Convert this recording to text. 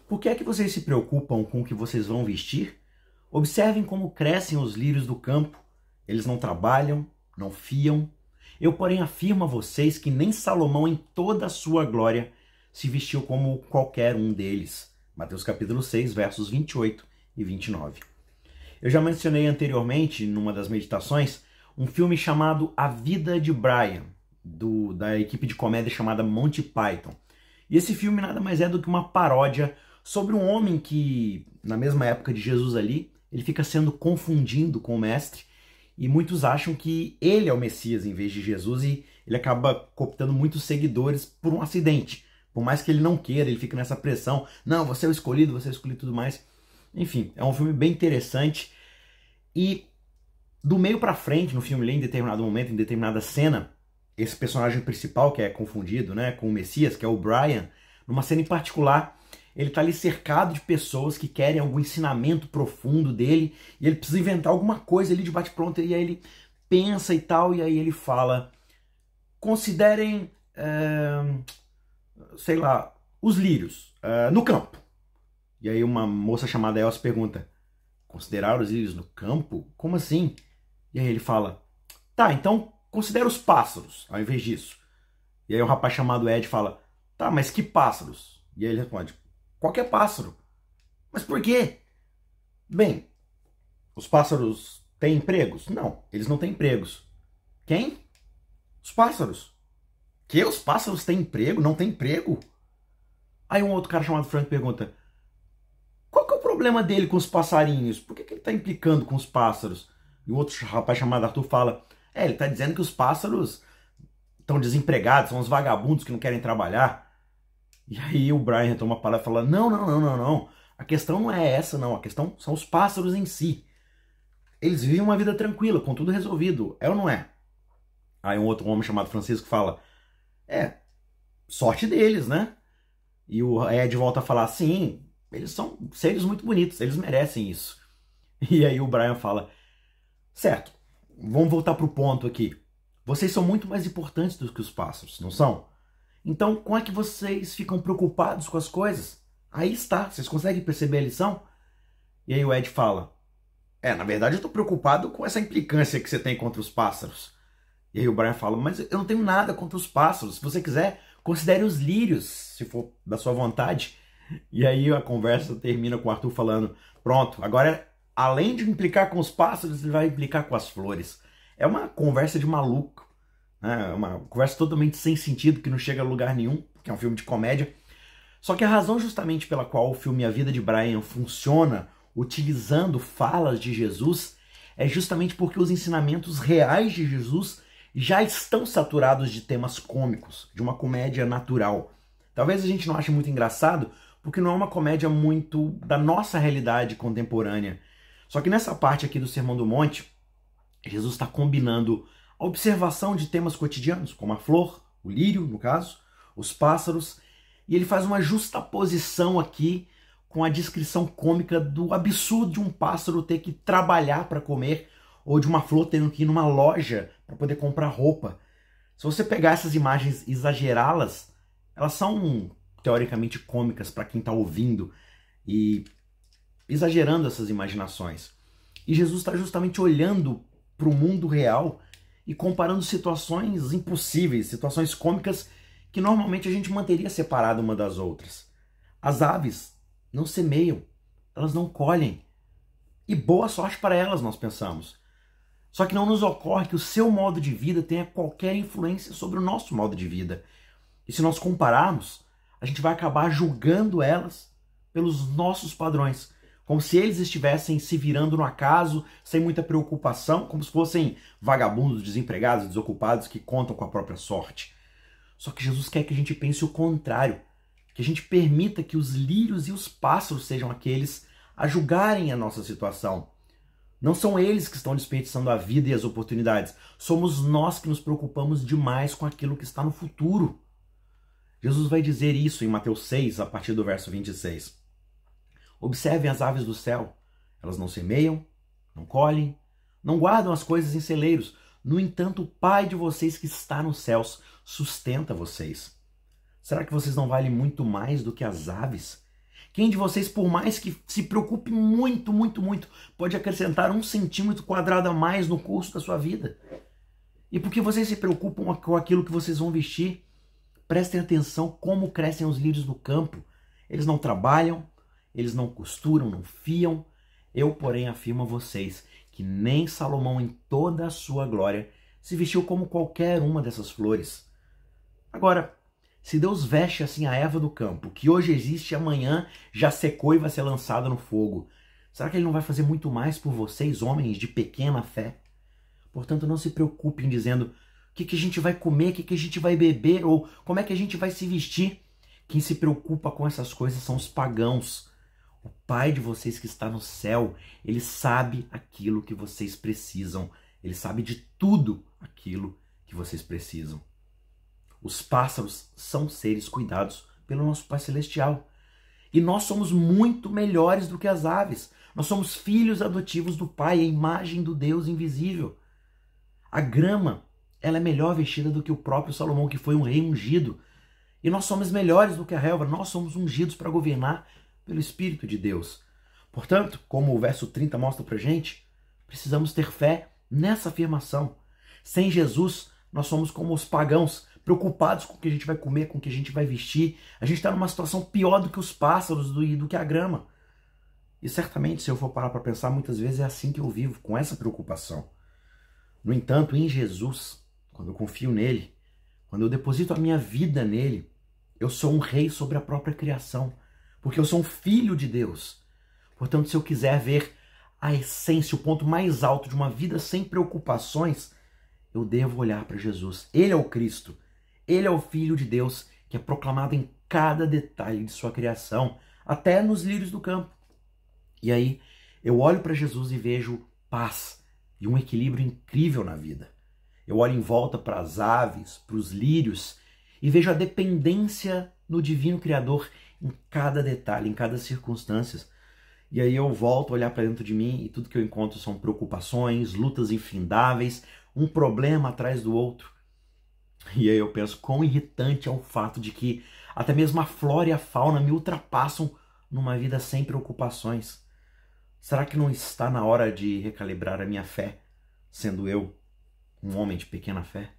Por que é que vocês se preocupam com o que vocês vão vestir? Observem como crescem os lírios do campo. Eles não trabalham, não fiam. Eu, porém, afirmo a vocês que nem Salomão, em toda a sua glória, se vestiu como qualquer um deles. Mateus capítulo 6, versos 28 e 29. Eu já mencionei anteriormente, numa das meditações, um filme chamado A Vida de Brian, da equipe de comédia chamada Monty Python. E esse filme nada mais é do que uma paródia sobre um homem que, na mesma época de Jesus ali, ele fica sendo confundido com o mestre, e muitos acham que ele é o Messias em vez de Jesus, e ele acaba cooptando muitos seguidores por um acidente. Por mais que ele não queira, ele fica nessa pressão. Não, você é o escolhido, e tudo mais. Enfim, é um filme bem interessante. E do meio pra frente, no filme, em determinado momento, em determinada cena, esse personagem principal, que é confundido, né, com o Messias, que é o Brian, numa cena em particular, ele tá ali cercado de pessoas que querem algum ensinamento profundo dele, e ele precisa inventar alguma coisa ali de bate-pronto, e aí ele pensa e tal, e aí ele fala: considerem, sei lá, os lírios no campo. E aí uma moça chamada Elsa pergunta: considerar os lírios no campo? Como assim? E aí ele fala: tá, então considera os pássaros ao invés disso. E aí um rapaz chamado Ed fala: tá, mas que pássaros? E aí ele responde: qualquer pássaro. Mas por quê? Bem, os pássaros têm empregos? Não, eles não têm empregos. Quem? Os pássaros. Que? Os pássaros têm emprego? Não têm emprego? Aí um outro cara chamado Frank pergunta: qual que é o problema dele com os passarinhos? Por que ele está implicando com os pássaros? E o outro rapaz chamado Arthur fala: ele está dizendo que os pássaros estão desempregados, são os vagabundos que não querem trabalhar. E aí o Brian toma uma palavra e fala: não. A questão não é essa, não. A questão são os pássaros em si. Eles vivem uma vida tranquila, com tudo resolvido. É ou não é? Aí um outro homem chamado Francisco fala: sorte deles, né? E o Ed volta a falar: sim, eles são seres muito bonitos, eles merecem isso. E aí o Brian fala: certo, vamos voltar pro ponto aqui. Vocês são muito mais importantes do que os pássaros, não são? Então, como é que vocês ficam preocupados com as coisas? Aí está, vocês conseguem perceber a lição? E aí o Ed fala: na verdade eu tô preocupado com essa implicância que você tem contra os pássaros. E aí o Brian fala: mas eu não tenho nada contra os pássaros. Se você quiser, considere os lírios, se for da sua vontade. E aí a conversa termina com o Arthur falando: pronto, agora além de implicar com os pássaros, ele vai implicar com as flores. É uma conversa de maluco, né? Uma conversa totalmente sem sentido, que não chega a lugar nenhum, porque é um filme de comédia. Só que a razão justamente pela qual o filme A Vida de Brian funciona utilizando falas de Jesus é justamente porque os ensinamentos reais de Jesus já estão saturados de temas cômicos, de uma comédia natural. Talvez a gente não ache muito engraçado, porque não é uma comédia muito da nossa realidade contemporânea. Só que nessa parte aqui do Sermão do Monte, Jesus está combinando a observação de temas cotidianos, como a flor, o lírio, no caso, os pássaros, e ele faz uma justaposição aqui com a descrição cômica do absurdo de um pássaro ter que trabalhar para comer, ou de uma flor tendo que ir numa loja para poder comprar roupa. Se você pegar essas imagens e exagerá-las, elas são teoricamente cômicas para quem está ouvindo e exagerando essas imaginações. E Jesus está justamente olhando para o mundo real e comparando situações impossíveis, situações cômicas que normalmente a gente manteria separada uma das outras. As aves não semeiam, elas não colhem. E boa sorte para elas, nós pensamos. Só que não nos ocorre que o seu modo de vida tenha qualquer influência sobre o nosso modo de vida. E se nós compararmos, a gente vai acabar julgando elas pelos nossos padrões, como se eles estivessem se virando no acaso, sem muita preocupação, como se fossem vagabundos, desempregados, desocupados que contam com a própria sorte. Só que Jesus quer que a gente pense o contrário, que a gente permita que os lírios e os pássaros sejam aqueles a julgarem a nossa situação. Não são eles que estão desperdiçando a vida e as oportunidades, somos nós que nos preocupamos demais com aquilo que está no futuro. Jesus vai dizer isso em Mateus 6, a partir do verso 26. Observem as aves do céu. Elas não semeiam, não colhem, não guardam as coisas em celeiros. No entanto, o Pai de vocês que está nos céus sustenta vocês. Será que vocês não valem muito mais do que as aves? Quem de vocês, por mais que se preocupe muito, muito, muito, pode acrescentar 1 centímetro quadrado a mais no curso da sua vida? E por que vocês se preocupam com aquilo que vocês vão vestir? Prestem atenção como crescem os lírios do campo. Eles não trabalham, eles não costuram, não fiam. Eu, porém, afirmo a vocês que nem Salomão, em toda a sua glória, se vestiu como qualquer uma dessas flores. Agora, se Deus veste assim a erva do campo, que hoje existe e amanhã já secou e vai ser lançada no fogo, será que Ele não vai fazer muito mais por vocês, homens de pequena fé? Portanto, não se preocupem dizendo o que a gente vai comer, o que a gente vai beber, ou como é que a gente vai se vestir. Quem se preocupa com essas coisas são os pagãos. O Pai de vocês que está no céu, Ele sabe aquilo que vocês precisam. Ele sabe de tudo aquilo que vocês precisam. Os pássaros são seres cuidados pelo nosso Pai Celestial. E nós somos muito melhores do que as aves. Nós somos filhos adotivos do Pai, a imagem do Deus invisível. A grama, ela é melhor vestida do que o próprio Salomão, que foi um rei ungido. E nós somos melhores do que a relva. Nós somos ungidos para governar pelo Espírito de Deus. Portanto, como o verso 30 mostra pra gente, precisamos ter fé nessa afirmação. Sem Jesus, nós somos como os pagãos, preocupados com o que a gente vai comer, com o que a gente vai vestir. A gente está numa situação pior do que os pássaros e do que a grama. E certamente, se eu for parar para pensar, muitas vezes é assim que eu vivo, com essa preocupação. No entanto, em Jesus, quando eu confio nele, quando eu deposito a minha vida nele, eu sou um rei sobre a própria criação, porque eu sou um filho de Deus. Portanto, se eu quiser ver a essência, o ponto mais alto de uma vida sem preocupações, eu devo olhar para Jesus. Ele é o Cristo. Ele é o Filho de Deus que é proclamado em cada detalhe de sua criação, até nos lírios do campo. E aí eu olho para Jesus e vejo paz e um equilíbrio incrível na vida. Eu olho em volta para as aves, para os lírios e vejo a dependência no Divino Criador em cada detalhe, em cada circunstância. E aí eu volto a olhar para dentro de mim e tudo que eu encontro são preocupações, lutas infindáveis, um problema atrás do outro. E aí eu penso quão irritante é o fato de que até mesmo a flora e a fauna me ultrapassam numa vida sem preocupações. Será que não está na hora de recalibrar a minha fé, sendo eu um homem de pequena fé?